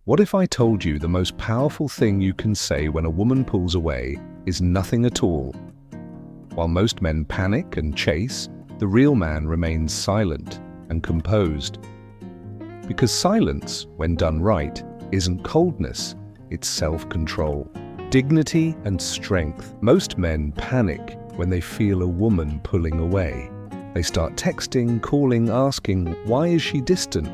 What if I told you the most powerful thing you can say when a woman pulls away is nothing at all? While most men panic and chase, the real man remains silent and composed. Because silence, when done right, isn't coldness, it's self-control, dignity and strength. Most men panic when they feel a woman pulling away. They start texting, calling, asking, "Why is she distant?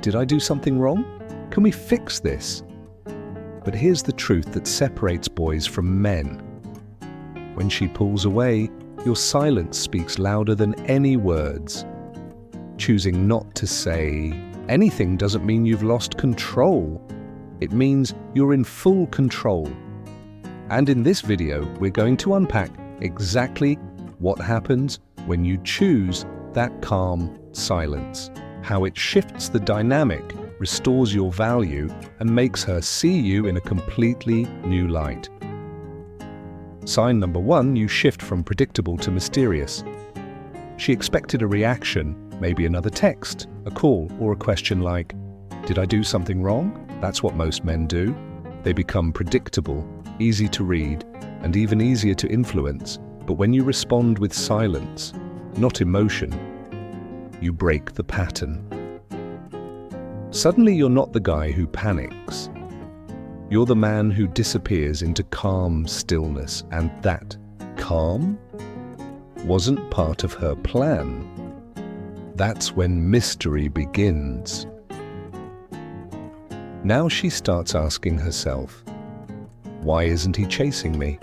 Did I do something wrong? Can we fix this?" But here's the truth that separates boys from men. When she pulls away, your silence speaks louder than any words. Choosing not to say anything doesn't mean you've lost control. It means you're in full control. And in this video, we're going to unpack exactly what happens when you choose that calm silence, how it shifts the dynamic, restores your value, and makes her see you in a completely new light. Sign number 1, you shift from predictable to mysterious. She expected a reaction, maybe another text, a call, or a question like, "Did I do something wrong?" That's what most men do. They become predictable, easy to read, and even easier to influence. But when you respond with silence, not emotion, you break the pattern. Suddenly you're not the guy who panics. You're the man who disappears into calm stillness, and that calm wasn't part of her plan. That's when mystery begins. Now she starts asking herself, why isn't he chasing me?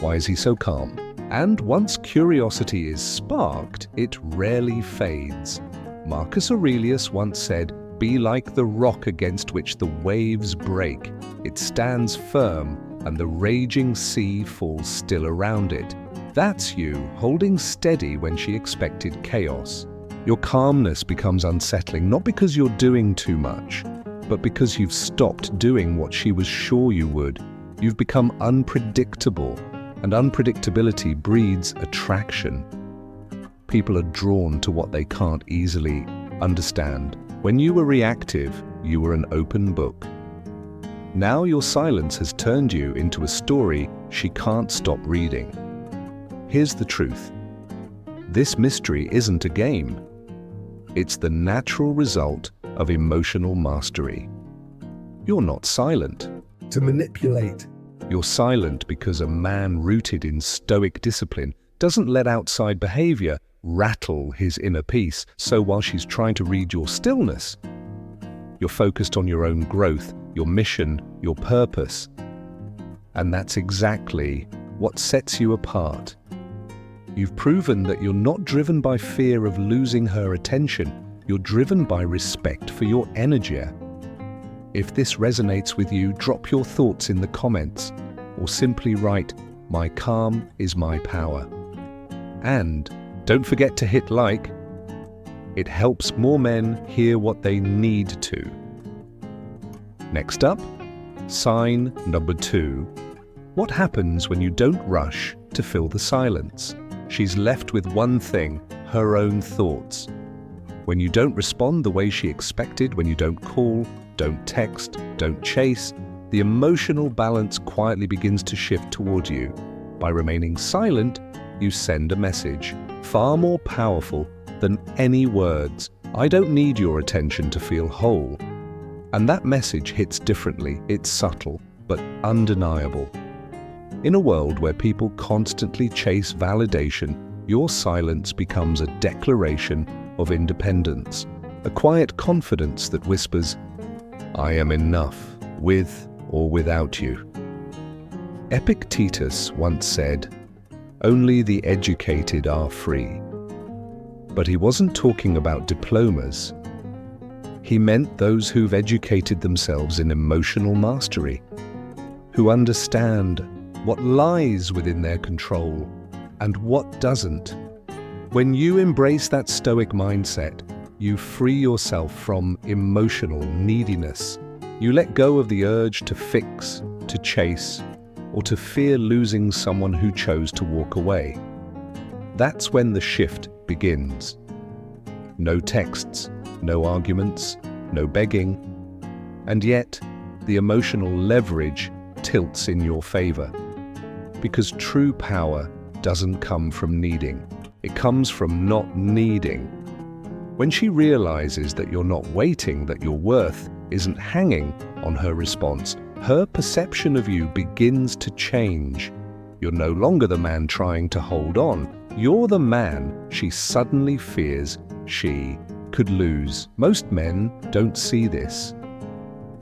Why is he so calm? And once curiosity is sparked, it rarely fades. Marcus Aurelius once said, "Be like the rock against which the waves break. It stands firm, and the raging sea falls still around it." That's you, holding steady when she expected chaos. Your calmness becomes unsettling, not because you're doing too much, but because you've stopped doing what she was sure you would. You've become unpredictable, and unpredictability breeds attraction. People are drawn to what they can't easily understand. When you were reactive, you were an open book. Now your silence has turned you into a story she can't stop reading. Here's the truth. This mystery isn't a game. It's the natural result of emotional mastery. You're not silent to manipulate. You're silent because a man rooted in Stoic discipline doesn't let outside behavior rattle his inner peace. So while she's trying to read your stillness, you're focused on your own growth, your mission, your purpose. And that's exactly what sets you apart. You've proven that you're not driven by fear of losing her attention. You're driven by respect for your energy. If this resonates with you, drop your thoughts in the comments, or simply write, "My calm is my power." And don't forget to hit like. It helps more men hear what they need to. Next up, sign number 2. What happens when you don't rush to fill the silence? She's left with one thing, her own thoughts. When you don't respond the way she expected, when you don't call, don't text, don't chase, the emotional balance quietly begins to shift toward you. By remaining silent, you send a message, far more powerful than any words. "I don't need your attention to feel whole." And that message hits differently. It's subtle, but undeniable. In a world where people constantly chase validation, your silence becomes a declaration of independence, a quiet confidence that whispers, "I am enough, with or without you." Epictetus once said, "Only the educated are free." But he wasn't talking about diplomas. He meant those who've educated themselves in emotional mastery, who understand what lies within their control and what doesn't. When you embrace that Stoic mindset, you free yourself from emotional neediness. You let go of the urge to fix, to chase, or to fear losing someone who chose to walk away. That's when the shift begins. No texts, no arguments, no begging, And yet, the emotional leverage tilts in your favor. Because true power doesn't come from needing. It comes from not needing. When she realizes that you're not waiting, that your worth isn't hanging on her response, her perception of you begins to change. You're no longer the man trying to hold on. You're the man she suddenly fears she could lose. Most men don't see this.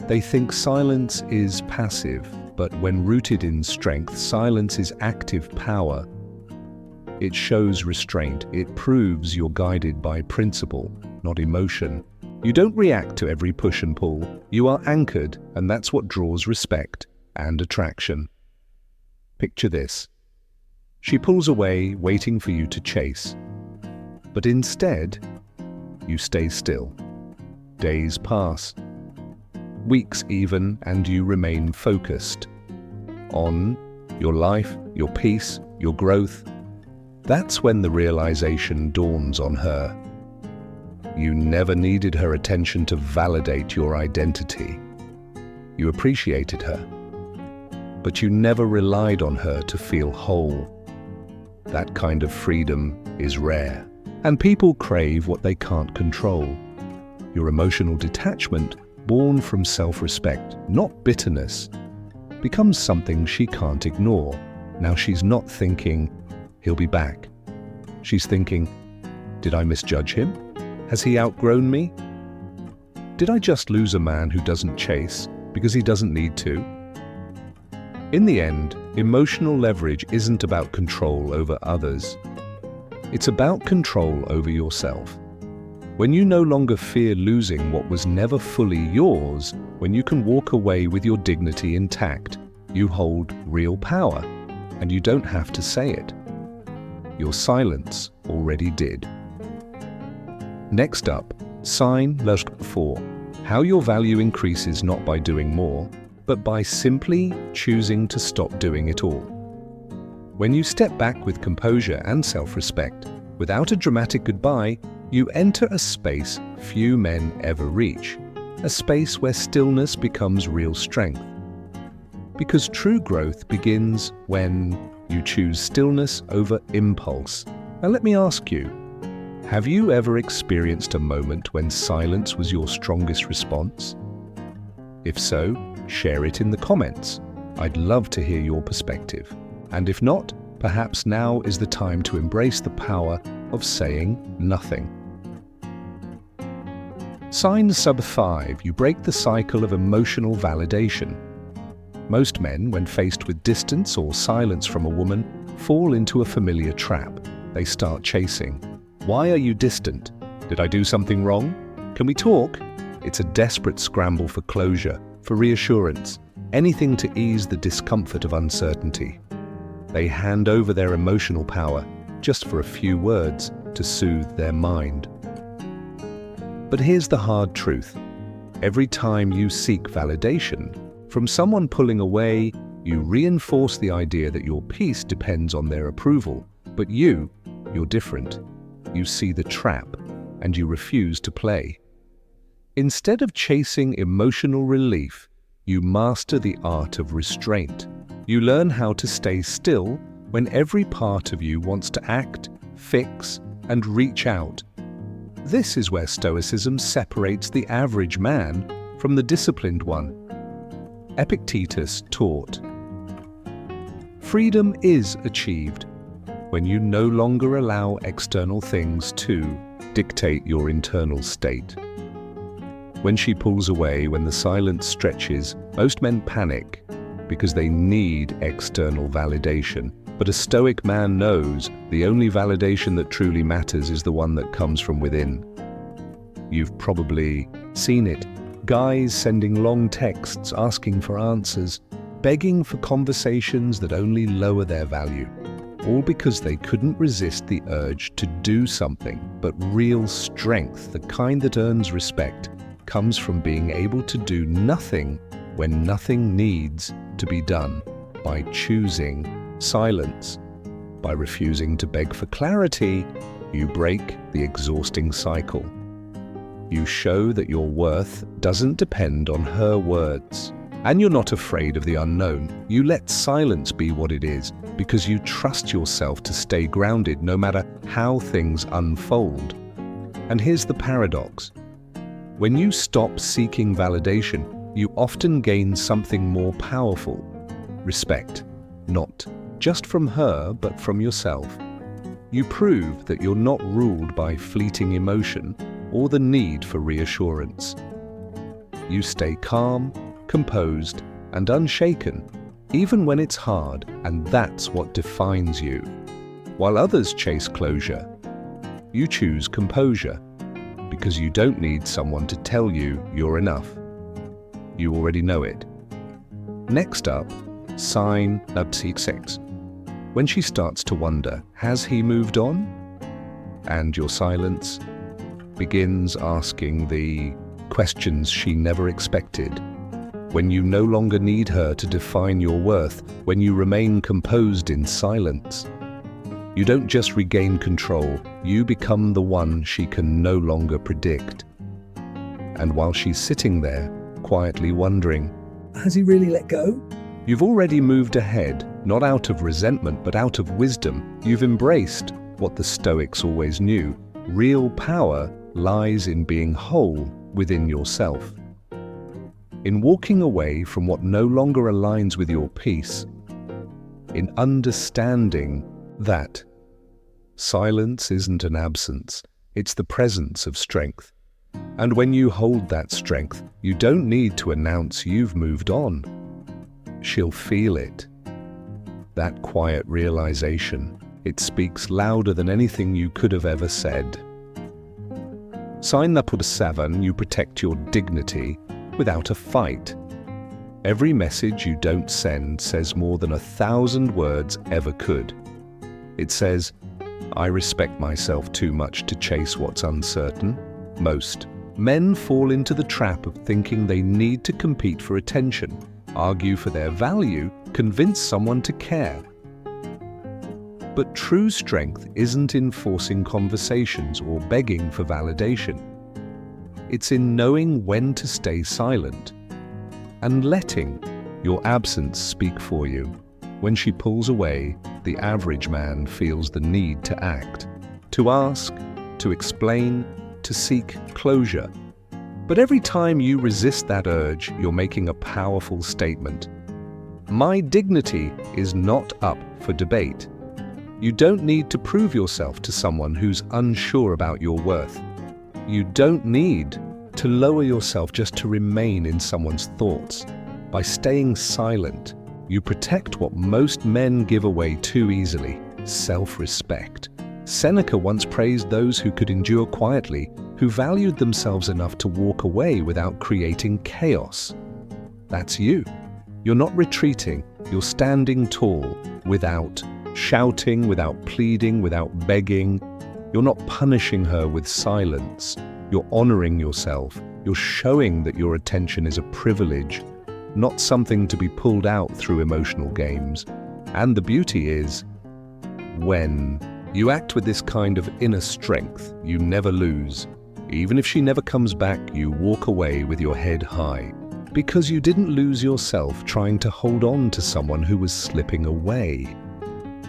They think silence is passive, but when rooted in strength, silence is active power. It shows restraint. It proves you're guided by principle, not emotion. You don't react to every push and pull. You are anchored, and that's what draws respect and attraction. Picture this. She pulls away, waiting for you to chase. But instead, you stay still. Days pass. Weeks even, and you remain focused on your life, your peace, your growth. That's when the realization dawns on her. You never needed her attention to validate your identity. You appreciated her, but you never relied on her to feel whole. That kind of freedom is rare, and people crave what they can't control. Your emotional detachment, born from self-respect, not bitterness, becomes something she can't ignore. Now she's not thinking, he'll be back. She's thinking, did I misjudge him? Has he outgrown me? Did I just lose a man who doesn't chase because he doesn't need to? In the end, emotional leverage isn't about control over others. It's about control over yourself. When you no longer fear losing what was never fully yours, when you can walk away with your dignity intact, you hold real power, and you don't have to say it. Your silence already did. Next up, sign Loudest 4. How your value increases not by doing more, but by simply choosing to stop doing it all. When you step back with composure and self-respect, without a dramatic goodbye, you enter a space few men ever reach, a space where stillness becomes real strength. Because true growth begins when you choose stillness over impulse. Now let me ask you, have you ever experienced a moment when silence was your strongest response? If so, share it in the comments. I'd love to hear your perspective. And if not, perhaps now is the time to embrace the power of saying nothing. Sign sub 5, you break the cycle of emotional validation. Most men, when faced with distance or silence from a woman, fall into a familiar trap. They start chasing. Why are you distant? Did I do something wrong? Can we talk? It's a desperate scramble for closure, for reassurance, anything to ease the discomfort of uncertainty. They hand over their emotional power just for a few words to soothe their mind. But here's the hard truth. Every time you seek validation from someone pulling away, you reinforce the idea that your peace depends on their approval. But you're different. You see the trap, and you refuse to play. Instead of chasing emotional relief, you master the art of restraint. You learn how to stay still when every part of you wants to act, fix, and reach out. This is where Stoicism separates the average man from the disciplined one. Epictetus taught, freedom is achieved when you no longer allow external things to dictate your internal state. When she pulls away, when the silence stretches, most men panic because they need external validation. But a Stoic man knows the only validation that truly matters is the one that comes from within. You've probably seen it. Guys sending long texts asking for answers, begging for conversations that only lower their value. All because they couldn't resist the urge to do something. But real strength, the kind that earns respect, comes from being able to do nothing when nothing needs to be done, by choosing silence. By refusing to beg for clarity, you break the exhausting cycle. You show that your worth doesn't depend on her words. And you're not afraid of the unknown. You let silence be what it is because you trust yourself to stay grounded no matter how things unfold. And here's the paradox. When you stop seeking validation, you often gain something more powerful. Respect. Not just from her, but from yourself. You prove that you're not ruled by fleeting emotion or the need for reassurance. You stay calm, composed, and unshaken, even when it's hard, and that's what defines you. While others chase closure, you choose composure, because you don't need someone to tell you you're enough. You already know it. Next up, sign Loudest. When she starts to wonder, has he moved on? And your silence begins asking the questions she never expected. When you no longer need her to define your worth, when you remain composed in silence, you don't just regain control, you become the one she can no longer predict. And while she's sitting there, quietly wondering, has he really let go? You've already moved ahead, not out of resentment, but out of wisdom. You've embraced what the Stoics always knew. Real power lies in being whole within yourself. In walking away from what no longer aligns with your peace. In understanding that silence isn't an absence, it's the presence of strength. And when you hold that strength, you don't need to announce you've moved on. She'll feel it. That quiet realization, it speaks louder than anything you could have ever said. Sign Loudest, you protect your dignity without a fight. Every message you don't send says more than 1,000 words ever could. It says, I respect myself too much to chase what's uncertain. Most men fall into the trap of thinking they need to compete for attention, argue for their value, convince someone to care. But true strength isn't in forcing conversations or begging for validation. It's in knowing when to stay silent and letting your absence speak for you. When she pulls away, the average man feels the need to act, to ask, to explain, to seek closure. But every time you resist that urge, you're making a powerful statement. My dignity is not up for debate. You don't need to prove yourself to someone who's unsure about your worth. You don't need to lower yourself just to remain in someone's thoughts. By staying silent, you protect what most men give away too easily: self-respect. Seneca once praised those who could endure quietly, who valued themselves enough to walk away without creating chaos. That's you. You're not retreating, you're standing tall, without shouting, without pleading, without begging. You're not punishing her with silence. You're honoring yourself. You're showing that your attention is a privilege, not something to be pulled out through emotional games. And the beauty is, when you act with this kind of inner strength, you never lose. Even if she never comes back, you walk away with your head high, because you didn't lose yourself trying to hold on to someone who was slipping away.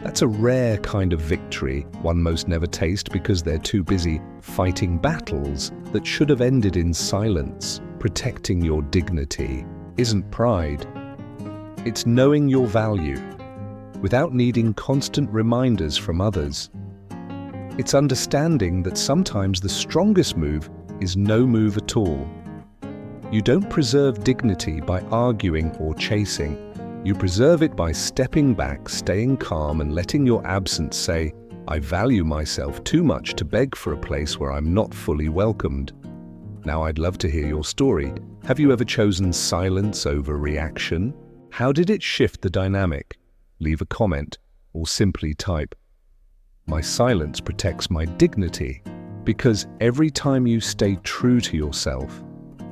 That's a rare kind of victory one most never taste because they're too busy fighting battles that should have ended in silence. Protecting your dignity isn't pride. It's knowing your value without needing constant reminders from others. It's understanding that sometimes the strongest move is no move at all. You don't preserve dignity by arguing or chasing. You preserve it by stepping back, staying calm, and letting your absence say, I value myself too much to beg for a place where I'm not fully welcomed. Now I'd love to hear your story. Have you ever chosen silence over reaction? How did it shift the dynamic? Leave a comment or simply type, my silence protects my dignity, because every time you stay true to yourself,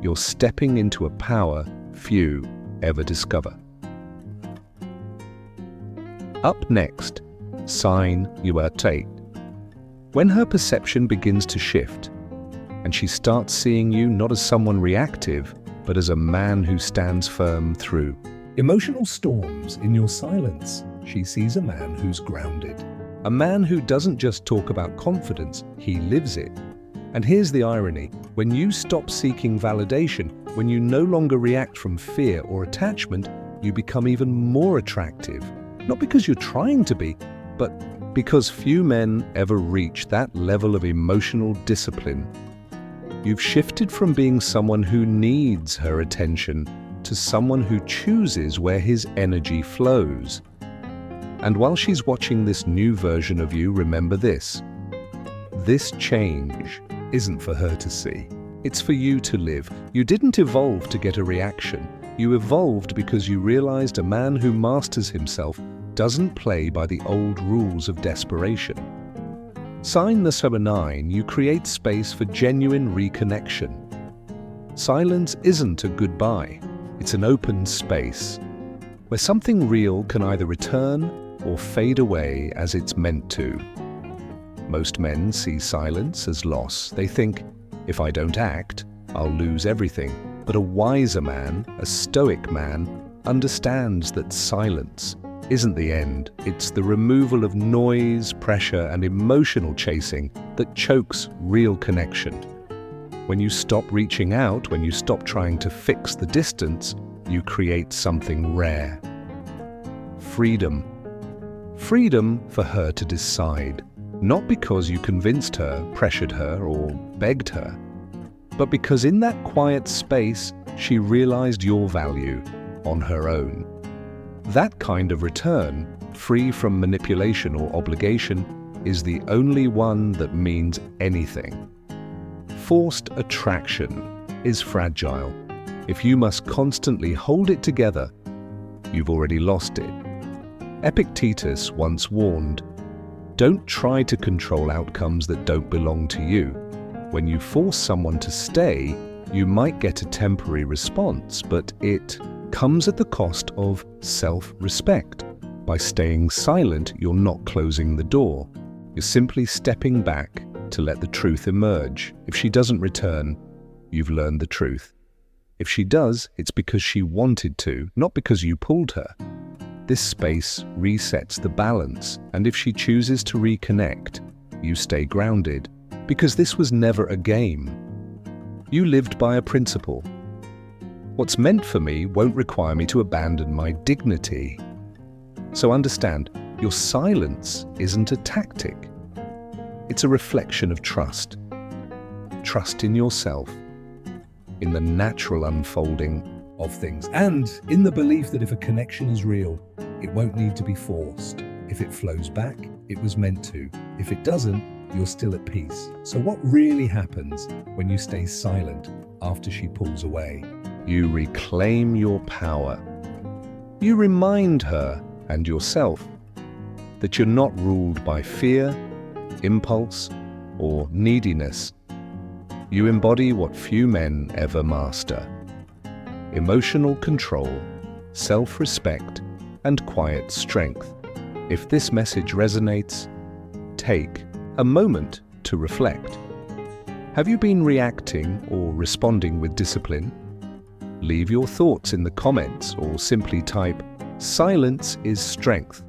you're stepping into a power few ever discover. Up next, sign Loudest. When her perception begins to shift, and she starts seeing you not as someone reactive, but as a man who stands firm through emotional storms. In your silence, she sees a man who's grounded. a man who doesn't just talk about confidence, he lives it. And here's the irony: when you stop seeking validation, when you no longer react from fear or attachment, you become even more attractive. Not because you're trying to be, but because few men ever reach that level of emotional discipline. You've shifted from being someone who needs her attention to someone who chooses where his energy flows. And while she's watching this new version of you, remember this: this change isn't for her to see. It's for you to live. You didn't evolve to get a reaction. You evolved because you realized a man who masters himself doesn't play by the old rules of desperation. Sign this number 9, you create space for genuine reconnection. Silence isn't a goodbye. It's an open space where something real can either return or fade away as it's meant to. Most men see silence as loss. They think, if I don't act, I'll lose everything. But a wiser man, a stoic man, understands that silence isn't the end. It's the removal of noise, pressure, and emotional chasing that chokes real connection. When you stop reaching out, when you stop trying to fix the distance, you create something rare. Freedom. Freedom for her to decide. Not because you convinced her, pressured her, or begged her, but because in that quiet space, she realized your value on her own. That kind of return, free from manipulation or obligation, is the only one that means anything. Forced attraction is fragile. If you must constantly hold it together, you've already lost it. Epictetus once warned, "Don't try to control outcomes that don't belong to you. When you force someone to stay, you might get a temporary response, but it comes at the cost of self-respect. By staying silent, you're not closing the door. You're simply stepping back to let the truth emerge. If she doesn't return, you've learned the truth. If she does, it's because she wanted to, not because you pulled her. This space resets the balance, and if she chooses to reconnect, you stay grounded, because this was never a game. You lived by a principle. What's meant for me won't require me to abandon my dignity. So understand, your silence isn't a tactic. It's a reflection of trust. Trust in yourself, in the natural unfolding Of things, and in the belief that if a connection is real, it won't need to be forced. If it flows back, it was meant to. If it doesn't, you're still at peace. So what really happens when you stay silent after she pulls away? You reclaim your power. You remind her and yourself that you're not ruled by fear, impulse, or neediness. You embody what few men ever master: emotional control, self-respect, and quiet strength. If this message resonates, take a moment to reflect. Have you been reacting or responding with discipline? Leave your thoughts in the comments or simply type, "Silence is strength."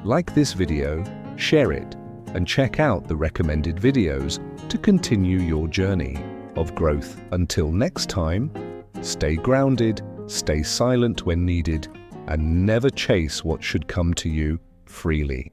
Like this video, share it, and check out the recommended videos to continue your journey of growth. Until next time, stay grounded, stay silent when needed, and never chase what should come to you freely.